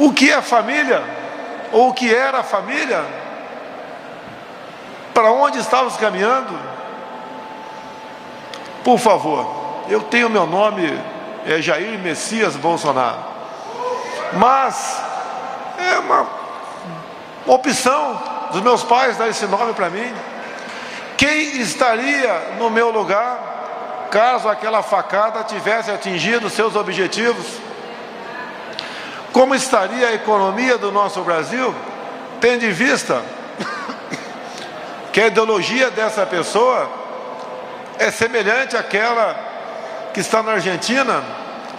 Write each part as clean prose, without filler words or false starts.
o que é família, ou o que era a família, para onde estávamos caminhando. Por favor, eu tenho meu nome, é Jair Messias Bolsonaro, mas é uma opção dos meus pais dar esse nome para mim. Quem estaria no meu lugar caso aquela facada tivesse atingido seus objetivos? Como estaria a economia do nosso Brasil, tendo em vista que a ideologia dessa pessoa é semelhante àquela que está na Argentina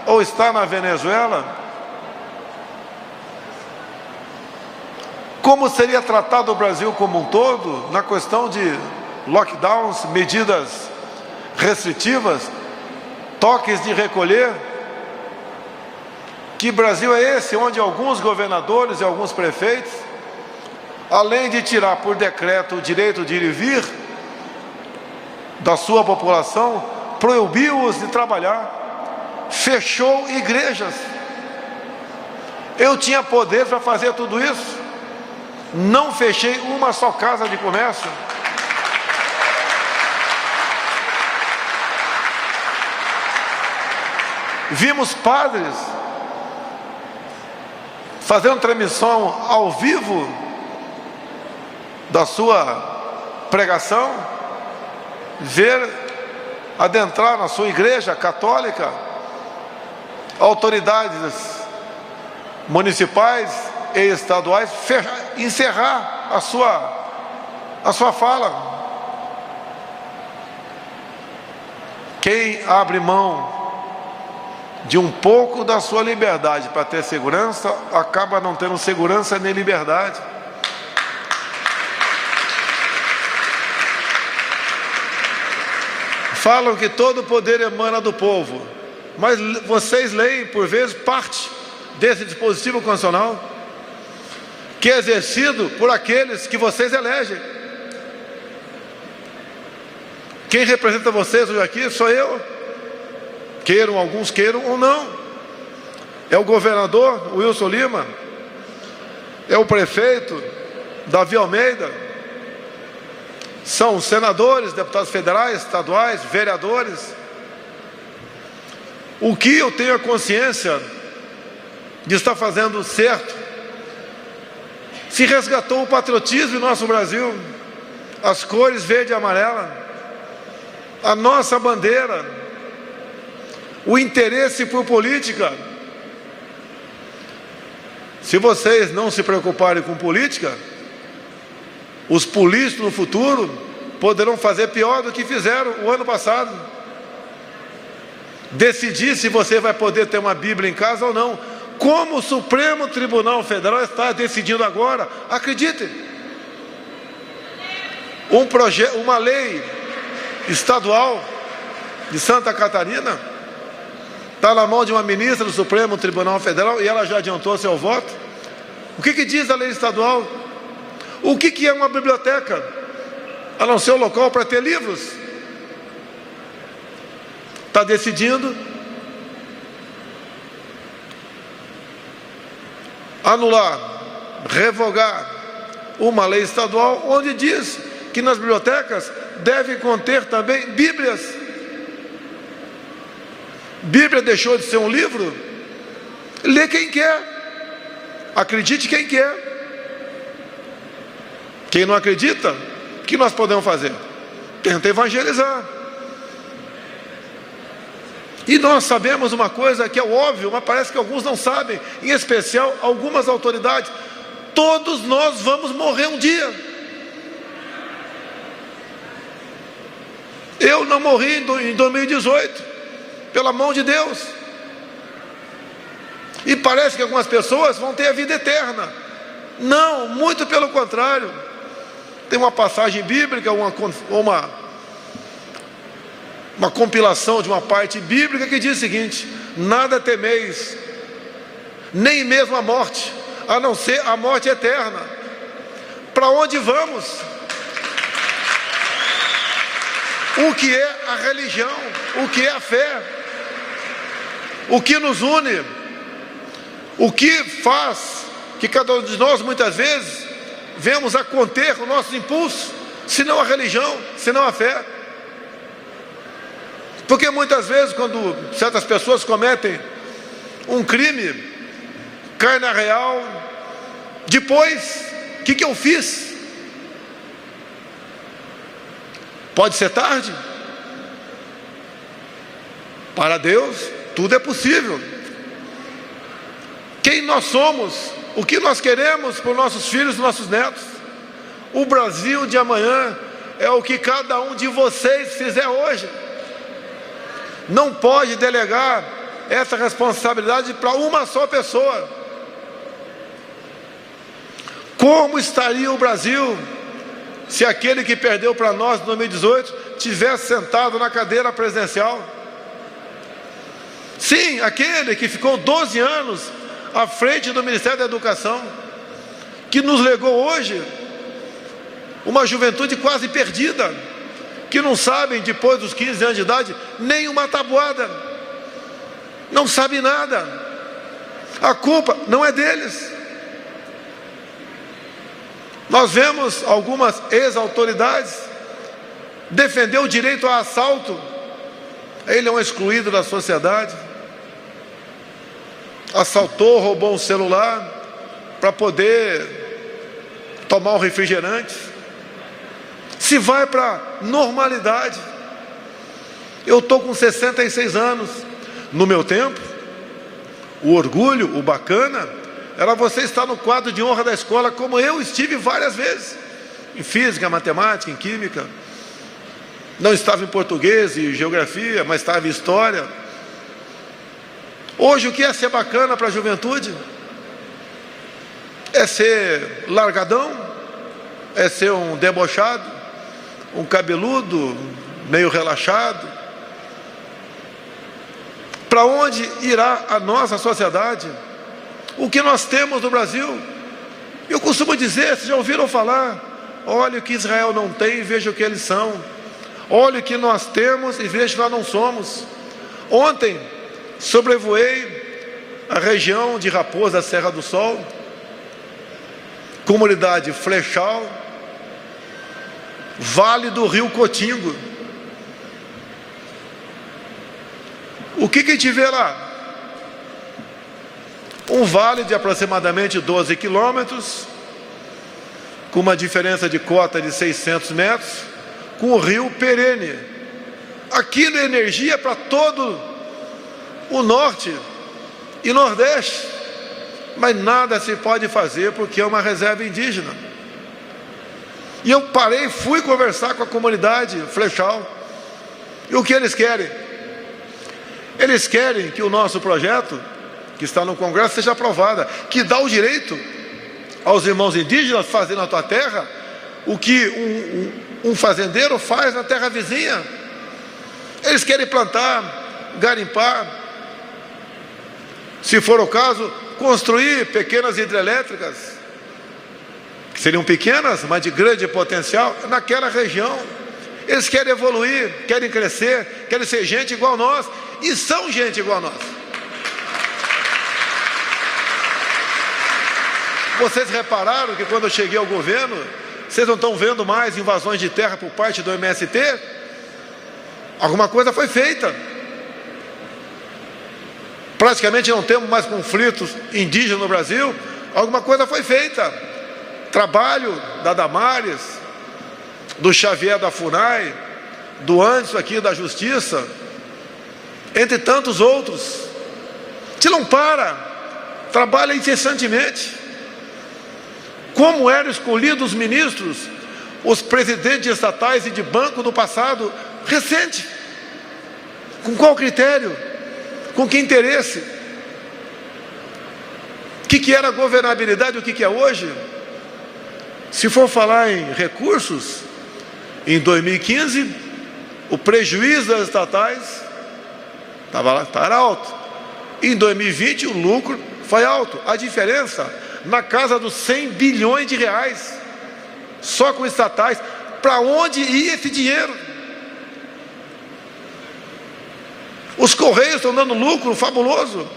ou está na Venezuela? Como seria tratado o Brasil como um todo na questão de lockdowns, medidas restritivas, toques de recolher? Que Brasil é esse onde alguns governadores e alguns prefeitos, além de tirar por decreto o direito de ir e vir da sua população, proibiu-os de trabalhar, fechou igrejas? Eu tinha poder para fazer tudo isso, não fechei uma só casa de comércio. Vimos padres fazendo transmissão ao vivo da sua pregação, ver adentrar na sua igreja católica autoridades municipais e estaduais, encerrar a sua fala. Quem abre mão de um pouco da sua liberdade para ter segurança, acaba não tendo segurança nem liberdade. Falam que todo o poder emana do povo, mas vocês leem, por vezes, parte desse dispositivo constitucional, que é exercido por aqueles que vocês elegem. Quem representa vocês hoje aqui sou eu, queiram, alguns queiram ou não. É o governador Wilson Lima, é o prefeito Davi Almeida, são senadores, deputados federais, estaduais, vereadores. O que eu tenho a consciência de estar fazendo certo? Se resgatou o patriotismo em nosso Brasil, as cores verde e amarela, a nossa bandeira, o interesse por política. Se vocês não se preocuparem com política, os políticos no futuro poderão fazer pior do que fizeram o ano passado. Decidir se você vai poder ter uma Bíblia em casa ou não, como o Supremo Tribunal Federal está decidindo agora. Acreditem, uma lei estadual de Santa Catarina está na mão de uma ministra do Supremo Tribunal Federal e ela já adiantou seu voto. O que diz a lei estadual? O que é uma biblioteca, a não ser um local para ter livros? Está decidindo anular, revogar uma lei estadual onde diz que nas bibliotecas devem conter também Bíblias. Bíblia deixou de ser um livro? Lê quem quer, acredite quem quer. Quem não acredita, o que nós podemos fazer? Tenta evangelizar. E nós sabemos uma coisa que é óbvio, mas parece que alguns não sabem, em especial algumas autoridades: todos nós vamos morrer um dia. Eu não morri em 2018, pela mão de Deus. E parece que algumas pessoas vão ter a vida eterna. Não, muito pelo contrário. Tem uma passagem bíblica, uma compilação de uma parte bíblica que diz o seguinte: nada temeis, nem mesmo a morte, a não ser a morte eterna. Para onde vamos? O que é a religião? O que é a fé? O que nos une? O que faz que cada um de nós, muitas vezes, vemos a conter os nossos impulsos, senão a religião, senão a fé. Porque muitas vezes, quando certas pessoas cometem um crime, cai na real, depois, o que eu fiz? Pode ser tarde? Para Deus, tudo é possível. Quem nós somos? O que nós queremos para os nossos filhos e nossos netos? O Brasil de amanhã é o que cada um de vocês fizer hoje. Não pode delegar essa responsabilidade para uma só pessoa. Como estaria o Brasil se aquele que perdeu para nós em 2018 tivesse sentado na cadeira presidencial? Sim, aquele que ficou 12 anos à frente do Ministério da Educação, que nos legou hoje uma juventude quase perdida, que não sabem, depois dos 15 anos de idade, nem uma tabuada, não sabem nada. A culpa não é deles. Nós vemos algumas ex-autoridades defender o direito a assalto. Ele é um excluído da sociedade. Assaltou, roubou um celular para poder tomar um refrigerante. Se vai para normalidade. Eu estou com 66 anos. No meu tempo, o orgulho, o bacana, era você estar no quadro de honra da escola, como eu estive várias vezes. Em física, matemática, em química. Não estava em português e geografia, mas estava em história. Hoje o que é ser bacana para a juventude? É ser largadão? É ser um debochado? Um cabeludo, meio relaxado? Para onde irá a nossa sociedade? O que nós temos no Brasil? Eu costumo dizer, vocês já ouviram falar? Olha o que Israel não tem e veja o que eles são. Olha o que nós temos e veja o que nós não somos. Ontem sobrevoei a região de Raposa da Serra do Sol, comunidade Flechal, Vale do Rio Cotingo. O que a gente vê lá? Um vale de aproximadamente 12 quilômetros, com uma diferença de cota de 600 metros, com o rio perene. Aquilo é energia para todo o norte e nordeste, mas nada se pode fazer porque é uma reserva indígena. E eu parei, fui conversar com a comunidade Flechal. E o que eles querem? Eles querem que o nosso projeto, que está no Congresso, seja aprovado, que dá o direito aos irmãos indígenas fazer na tua terra o que um fazendeiro faz na terra vizinha. Eles querem plantar, garimpar, se for o caso, construir pequenas hidrelétricas, que seriam pequenas, mas de grande potencial, naquela região. Eles querem evoluir, querem crescer, querem ser gente igual a nós, e são gente igual a nós. Vocês repararam que quando eu cheguei ao governo, vocês não estão vendo mais invasões de terra por parte do MST? Alguma coisa foi feita. Praticamente não temos mais conflitos indígenas no Brasil. Alguma coisa foi feita. Trabalho da Damares, do Xavier da FUNAI, do Anderson aqui da Justiça, entre tantos outros. A gente não para, trabalha incessantemente. Como eram escolhidos os ministros, os presidentes estatais e de banco no passado recente? Com qual critério? Com que interesse? O que era governabilidade e o que é hoje? Se for falar em recursos, em 2015, o prejuízo das estatais estava alto. Em 2020, o lucro foi alto. A diferença, na casa dos 100 bilhões de reais, só com estatais. Para onde ia esse dinheiro? Os Correios estão dando lucro fabuloso.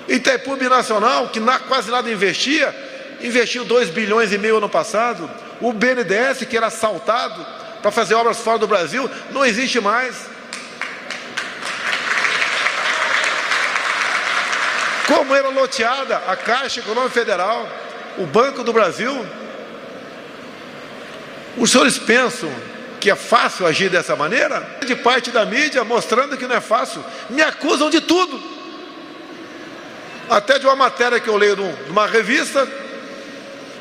Itaipu Binacional, que quase nada investia, investiu 2,5 bilhões ano passado. O BNDES, que era assaltado para fazer obras fora do Brasil, não existe mais. Como era loteada a Caixa Econômica Federal, o Banco do Brasil. Os senhores pensam que é fácil agir dessa maneira? De parte da mídia, mostrando que não é fácil, me acusam de tudo. Até de uma matéria que eu leio numa revista,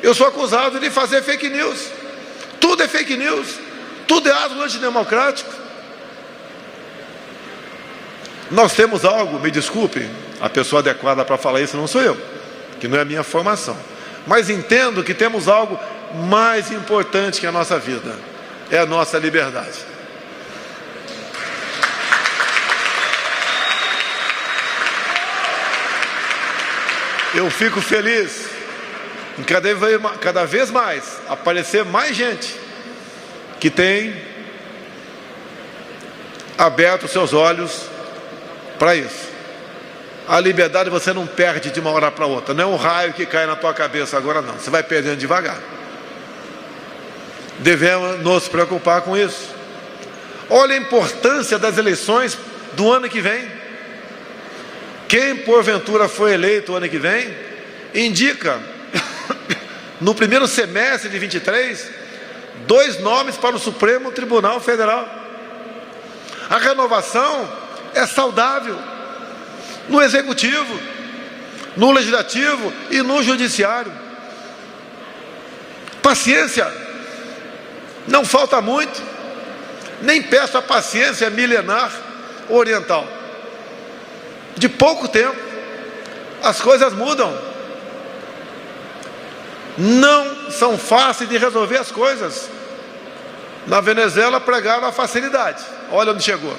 eu sou acusado de fazer fake news. Tudo é fake news, tudo é ato antidemocrático. Nós temos algo, me desculpe, a pessoa adequada para falar isso não sou eu, que não é a minha formação, mas entendo que temos algo mais importante que a nossa vida, é a nossa liberdade. Eu fico feliz em cada vez mais aparecer mais gente que tem aberto seus olhos para isso. A liberdade você não perde de uma hora para outra, não é um raio que cai na tua cabeça agora não, você vai perdendo devagar. Devemos nos preocupar com isso. Olha a importância das eleições do ano que vem. Quem porventura for eleito o ano que vem, indica no primeiro semestre de 23, 2 nomes para o Supremo Tribunal Federal. A renovação é saudável no Executivo, no Legislativo e no Judiciário. Paciência, não falta muito, nem peço a paciência milenar oriental. De pouco tempo, as coisas mudam. Não são fáceis de resolver as coisas. Na Venezuela pregaram a facilidade, olha onde chegou.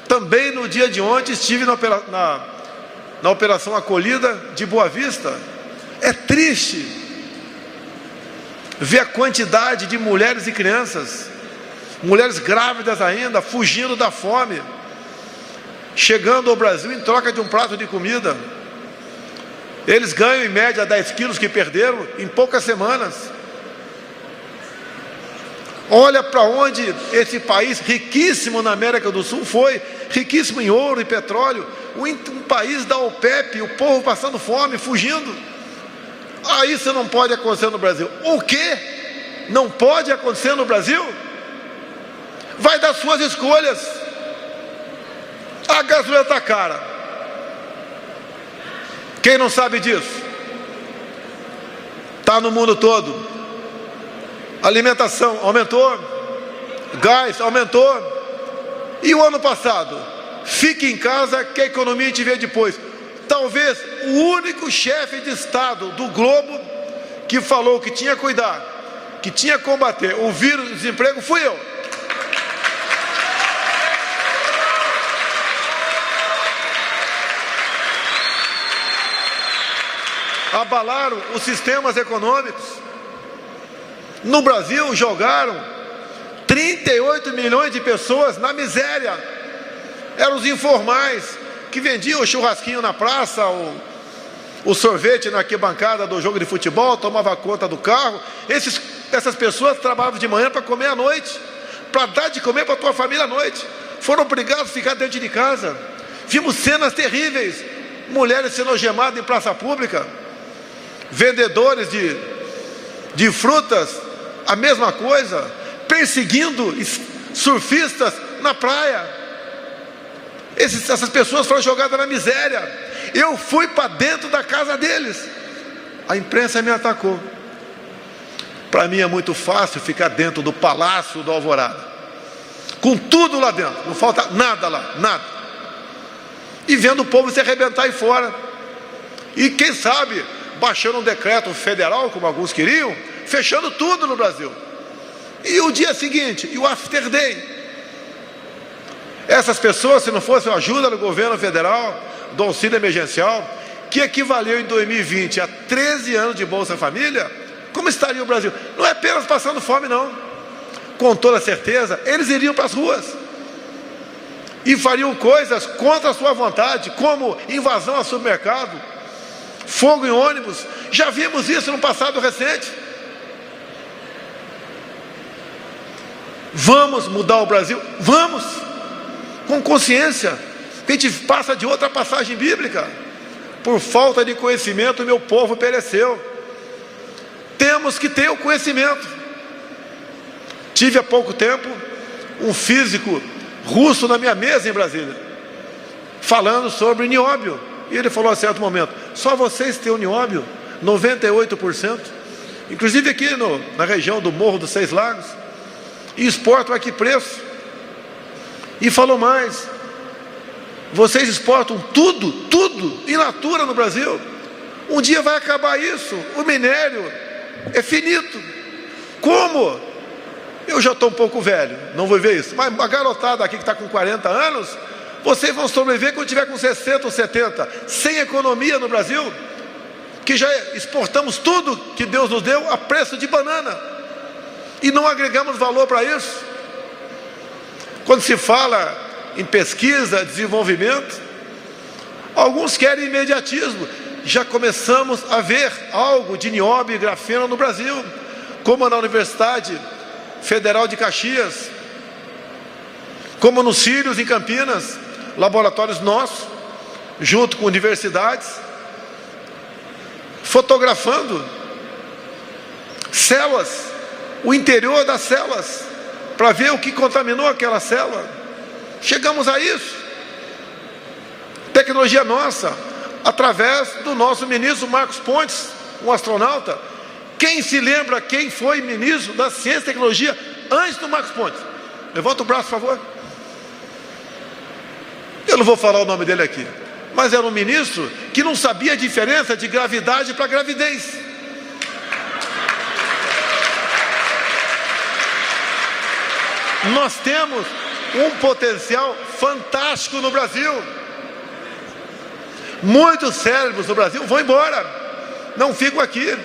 Também no dia de ontem estive na Operação Acolhida de Boa Vista. É triste ver a quantidade de mulheres e crianças, mulheres grávidas ainda, fugindo da fome, chegando ao Brasil em troca de um prato de comida. Eles ganham em média 10 quilos que perderam em poucas semanas. Olha para onde esse país riquíssimo na América do Sul foi, riquíssimo em ouro e petróleo, um país da OPEP, o povo passando fome, fugindo. Isso não pode acontecer no Brasil. O que não pode acontecer no Brasil? Vai dar suas escolhas. A gasolina está cara. Quem não sabe disso? Está no mundo todo. Alimentação aumentou, gás aumentou. E o ano passado? Fique em casa que a economia te vê depois. Talvez o único chefe de Estado do globo que falou que tinha que cuidar, que tinha que combater o vírus do desemprego fui eu. Abalaram os sistemas econômicos. No Brasil jogaram 38 milhões de pessoas na miséria. Eram os informais que vendiam o churrasquinho na praça, o sorvete na arquibancada do jogo de futebol, tomava conta do carro. Essas pessoas trabalhavam de manhã para comer à noite, para dar de comer para a tua família à noite. Foram obrigados a ficar dentro de casa. Vimos cenas terríveis, mulheres sendo algemadas em praça pública, vendedores de frutas, a mesma coisa, perseguindo surfistas na praia. Essas pessoas foram jogadas na miséria. Eu fui para dentro da casa deles. A imprensa me atacou. Para mim é muito fácil ficar dentro do Palácio do Alvorada, com tudo lá dentro, não falta nada lá, nada. E vendo o povo se arrebentar aí fora. E quem sabe, baixando um decreto federal, como alguns queriam, fechando tudo no Brasil. E o dia seguinte, e o after day. Essas pessoas, se não fosse a ajuda do governo federal, do auxílio emergencial, que equivaleu em 2020 a 13 anos de Bolsa Família, como estaria o Brasil? Não é apenas passando fome, não. Com toda certeza, eles iriam para as ruas. e fariam coisas contra a sua vontade, como invasão a supermercado, fogo em ônibus. Já vimos isso no passado recente. Vamos mudar o Brasil? Vamos, com consciência. A gente passa de outra passagem bíblica: por falta de conhecimento meu povo pereceu. Temos que ter o conhecimento. Tive há pouco tempo um físico russo na minha mesa em Brasília, falando sobre nióbio, e ele falou a certo momento: só vocês têm o nióbio? 98%, inclusive aqui na região do Morro dos Seis Lagos, e exportam a que preço? E falou mais: vocês exportam tudo in natura no Brasil. Um dia vai acabar isso, o minério é finito. Como? Eu já estou um pouco velho, não vou ver isso, mas a garotada aqui que está com 40 anos, vocês vão sobreviver quando tiver com 60 ou 70, sem economia no Brasil, que já exportamos tudo que Deus nos deu a preço de banana, e não agregamos valor para isso. Quando se fala em pesquisa, desenvolvimento, alguns querem imediatismo. Já começamos a ver algo de nióbio e grafeno no Brasil, como na Universidade Federal de Caxias, como nos Círios em Campinas, laboratórios nossos, junto com universidades, fotografando células, o interior das células, para ver o que contaminou aquela célula. Chegamos a isso. Tecnologia nossa, através do nosso ministro Marcos Pontes, um astronauta. Quem se lembra quem foi ministro da Ciência e Tecnologia antes do Marcos Pontes? Levanta o braço, por favor. Eu não vou falar o nome dele aqui, mas era um ministro que não sabia a diferença de gravidade para gravidez. Nós temos um potencial fantástico no Brasil. Muitos cérebros no Brasil vão embora, não ficam aqui.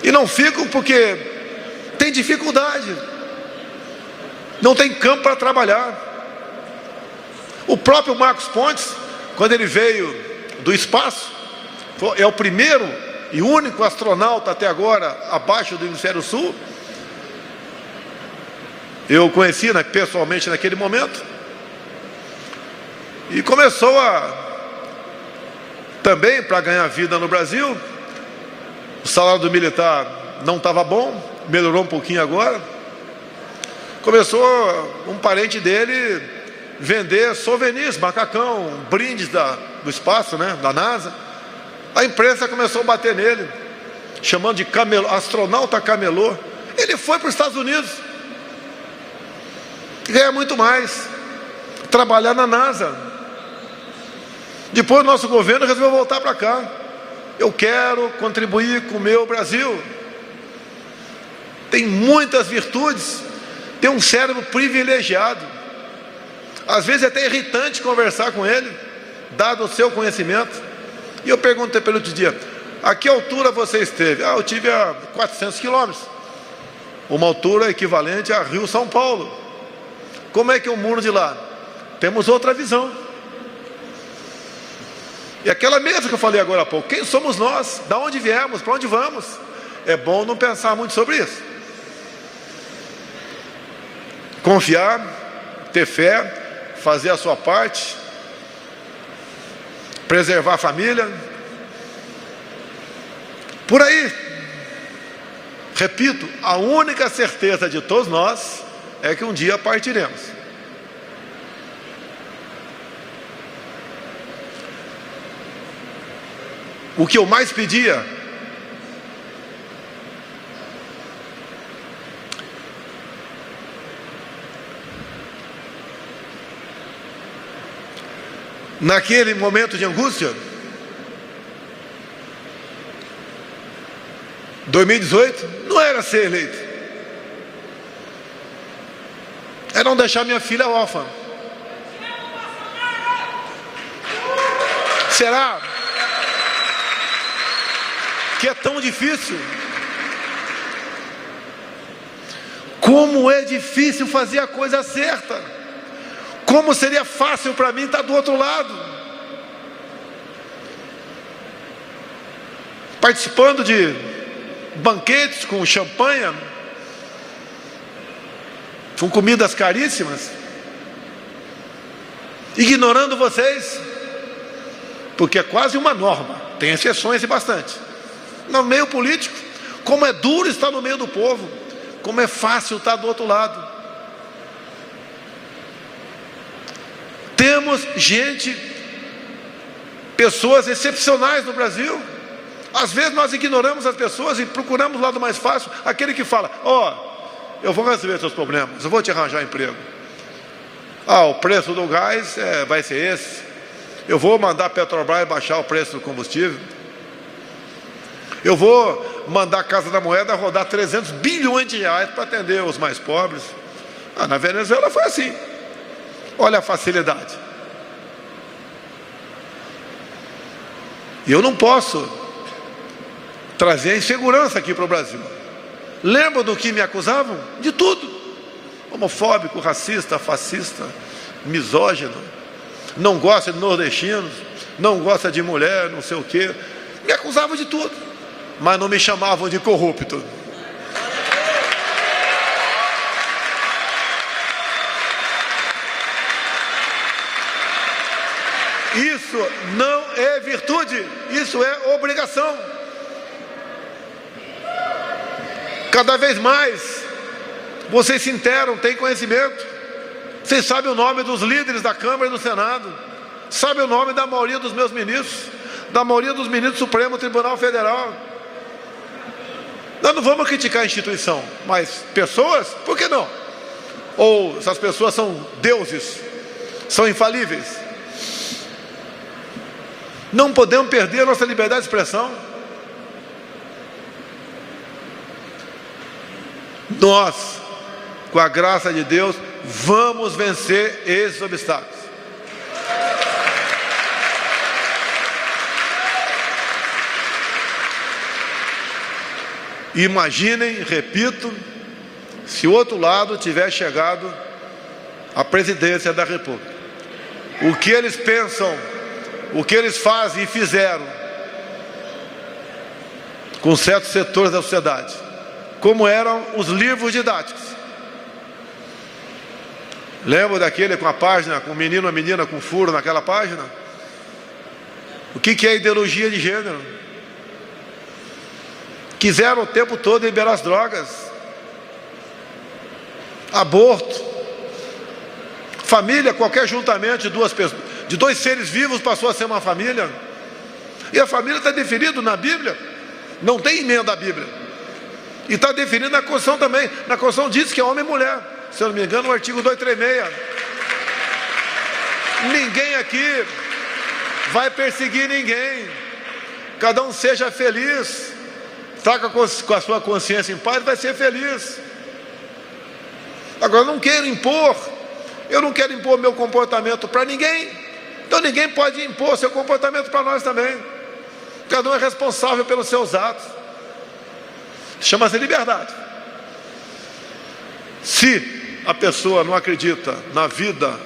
E não ficam porque tem dificuldade, não tem campo para trabalhar. O próprio Marcos Pontes, quando ele veio do espaço, é o primeiro e único astronauta até agora abaixo do Hemisfério Sul. Eu o conheci pessoalmente naquele momento, e começou também, para ganhar vida no Brasil, o salário do militar não estava bom, melhorou um pouquinho agora. Começou um parente dele vender souvenirs, macacão, brindes do espaço, da NASA. A imprensa começou a bater nele, chamando de astronauta camelô. Ele foi para os Estados Unidos, ganha muito mais, trabalhar na NASA. Depois o nosso governo resolveu voltar para cá. Eu quero contribuir com o meu Brasil. Tem muitas virtudes, tem um cérebro privilegiado. Às vezes é até irritante conversar com ele, dado o seu conhecimento. E eu perguntei para ele outro dia: a que altura você esteve? Eu tive a 400 quilômetros, uma altura equivalente a Rio-São Paulo. Como é que é o muro de lá? Temos outra visão. E aquela mesa que eu falei agora há pouco, quem somos nós? Da onde viemos? Para onde vamos? É bom não pensar muito sobre isso. Confiar, ter fé, fazer a sua parte, preservar a família. Por aí, repito, a única certeza de todos nós é que um dia partiremos. O que eu mais pedia naquele momento de angústia, 2018, não era ser eleito, era não deixar minha filha órfã. Será que é tão difícil? Como é difícil fazer a coisa certa. Como seria fácil para mim estar do outro lado. Participando de banquetes com champanhe, com comidas caríssimas, ignorando vocês, porque é quase uma norma, tem exceções e bastante. No meio político, como é duro estar no meio do povo, como é fácil estar do outro lado. Temos pessoas excepcionais no Brasil. Às vezes nós ignoramos as pessoas e procuramos o lado mais fácil, aquele que fala: eu vou resolver seus problemas, eu vou te arranjar emprego. O preço do gás vai ser esse. Eu vou mandar a Petrobras baixar o preço do combustível. Eu vou mandar a Casa da Moeda rodar 300 bilhões de reais para atender os mais pobres. Na Venezuela foi assim. Olha a facilidade. Eu não posso trazer a insegurança aqui para o Brasil. Lembra do que me acusavam? De tudo. Homofóbico, racista, fascista, misógino, não gosta de nordestinos, não gosta de mulher, não sei o quê. Me acusavam de tudo, mas não me chamavam de corrupto. Isso não é virtude, isso é obrigação. Cada vez mais vocês se interam, têm conhecimento. Vocês sabem o nome dos líderes da Câmara e do Senado, sabem o nome da maioria dos meus ministros, da maioria dos ministros do Supremo Tribunal Federal. Nós não vamos criticar a instituição, mas pessoas, por que não? Ou essas pessoas são deuses, são infalíveis? Não podemos perder a nossa liberdade de expressão. Nós, com a graça de Deus, vamos vencer esses obstáculos. Imaginem, repito, se o outro lado tiver chegado à presidência da República. O que eles pensam, o que eles fazem e fizeram com certos setores da sociedade, como eram os livros didáticos. Lembra daquele com a página, com o menino, a menina com furo naquela página? O que é ideologia de gênero? Quiseram o tempo todo liberar as drogas, aborto, família, qualquer juntamento de dois seres vivos passou a ser uma família. E a família está definida na Bíblia, não tem emenda à Bíblia. E está definido na Constituição também. Na Constituição diz que é homem e mulher. Se eu não me engano, o artigo 236. Ninguém aqui vai perseguir ninguém. Cada um seja feliz. Está com a sua consciência em paz, vai ser feliz. Agora, eu não quero impor. Eu não quero impor meu comportamento para ninguém. Então ninguém pode impor seu comportamento para nós também. Cada um é responsável pelos seus atos. Chama-se liberdade. Se a pessoa não acredita na vida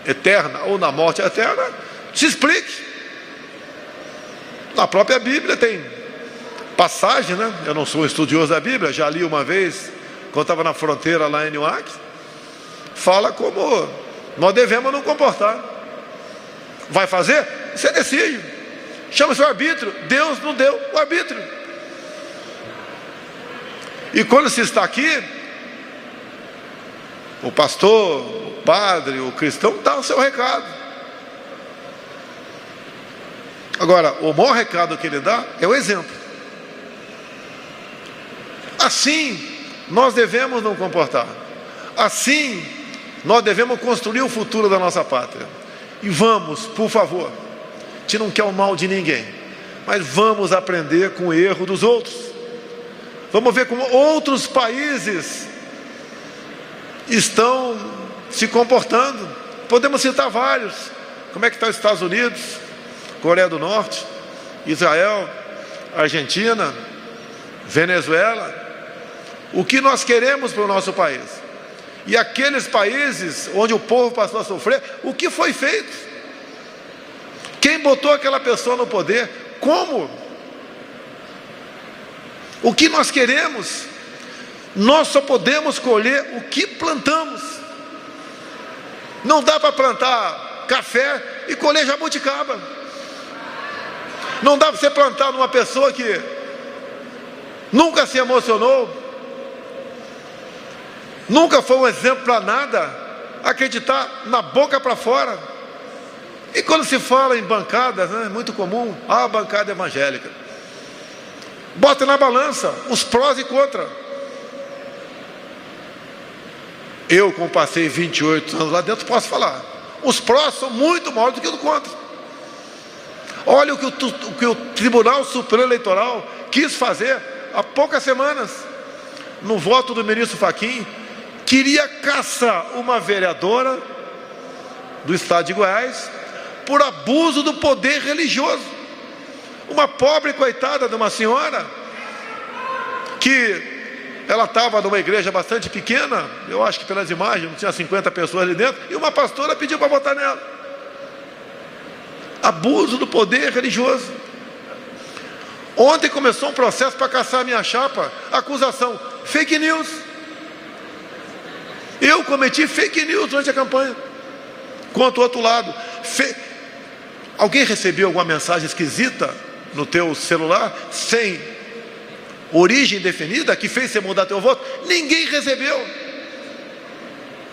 eterna ou na morte eterna, se explique. Na própria Bíblia tem passagem, né? Eu não sou um estudioso da Bíblia, já li uma vez, quando estava na fronteira lá em Newark, fala como nós devemos nos comportar. Vai fazer? Você decide. Chama-se o arbítrio. Deus não deu o arbítrio. E quando se está aqui, o pastor, o padre, o cristão dá o seu recado. Agora, o maior recado que ele dá é o exemplo. Assim, nós devemos nos comportar. Assim, nós devemos construir o futuro da nossa pátria. E vamos, por favor, a gente não quer o mal de ninguém, mas vamos aprender com o erro dos outros. Vamos ver como outros países estão se comportando. Podemos citar vários. Como é que está os Estados Unidos, Coreia do Norte, Israel, Argentina, Venezuela. o que nós queremos para o nosso país. E aqueles países onde o povo passou a sofrer, o que foi feito? Quem botou aquela pessoa no poder? Como? O que nós queremos? Nós só podemos colher o que plantamos. Não dá para plantar café e colher jabuticaba. Não dá para você plantar numa pessoa que nunca se emocionou, nunca foi um exemplo para nada, acreditar na boca para fora. E quando se fala em bancadas, né, é muito comum, a bancada evangélica. Bota na balança os prós e contra. Eu, como passei 28 anos lá dentro, posso falar. Os prós são muito maiores do que os contra. Olha o que o Tribunal Superior Eleitoral quis fazer há poucas semanas. No voto do ministro Fachin, queria caçar uma vereadora do estado de Goiás por abuso do poder religioso. Uma pobre coitada de uma senhora que ela estava numa igreja bastante pequena, eu acho que pelas imagens não tinha 50 pessoas ali dentro, e uma pastora pediu para votar nela. Abuso do poder religioso. Ontem começou um processo para caçar a minha chapa, acusação, fake news. Eu cometi fake news durante a campanha, contra o outro lado. Alguém recebeu alguma mensagem esquisita no teu celular, sem origem definida, que fez você mudar teu voto? Ninguém recebeu.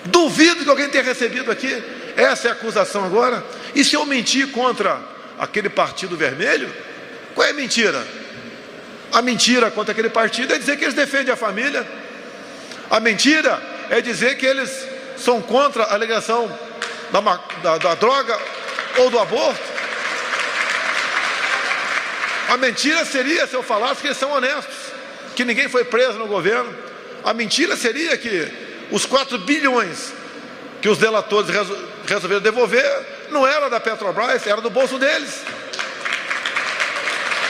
Duvido que alguém tenha recebido aqui. Essa é a acusação agora. E se eu mentir contra aquele partido vermelho, qual é a mentira? A mentira contra aquele partido é dizer que eles defendem a família. A mentira é dizer que eles são contra a alegação da droga ou do aborto. A mentira seria se eu falasse que eles são honestos, que ninguém foi preso no governo. A mentira seria que os 4 bilhões que os delatores resolveram devolver não era da Petrobras, era do bolso deles.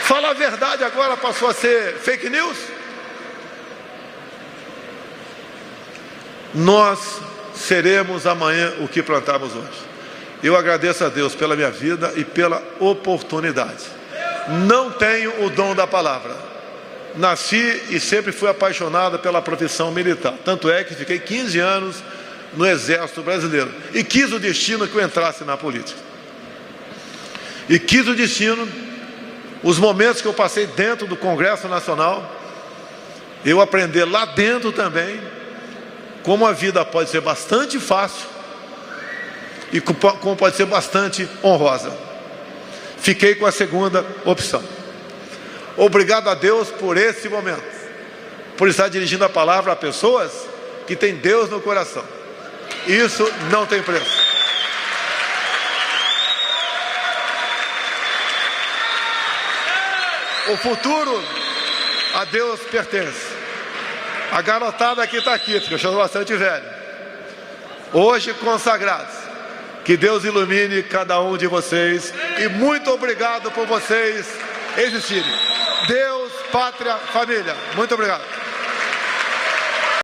Falar a verdade agora passou a ser fake news? Nós seremos amanhã o que plantamos hoje. Eu agradeço a Deus pela minha vida e pela oportunidade. Não tenho o dom da palavra. Nasci e sempre fui apaixonado pela profissão militar. Tanto é que fiquei 15 anos no Exército Brasileiro. E quis o destino que eu entrasse na política. E quis o destino, os momentos que eu passei dentro do Congresso Nacional, eu aprender lá dentro também como a vida pode ser bastante fácil e como pode ser bastante honrosa. Fiquei com a segunda opção. Obrigado a Deus por esse momento, por estar dirigindo a palavra a pessoas que têm Deus no coração. Isso não tem preço. O futuro a Deus pertence. A garotada aqui está aqui, porque eu sou bastante velho. Hoje consagrados. Que Deus ilumine cada um de vocês. E muito obrigado por vocês existirem. Deus, pátria, família. Muito obrigado.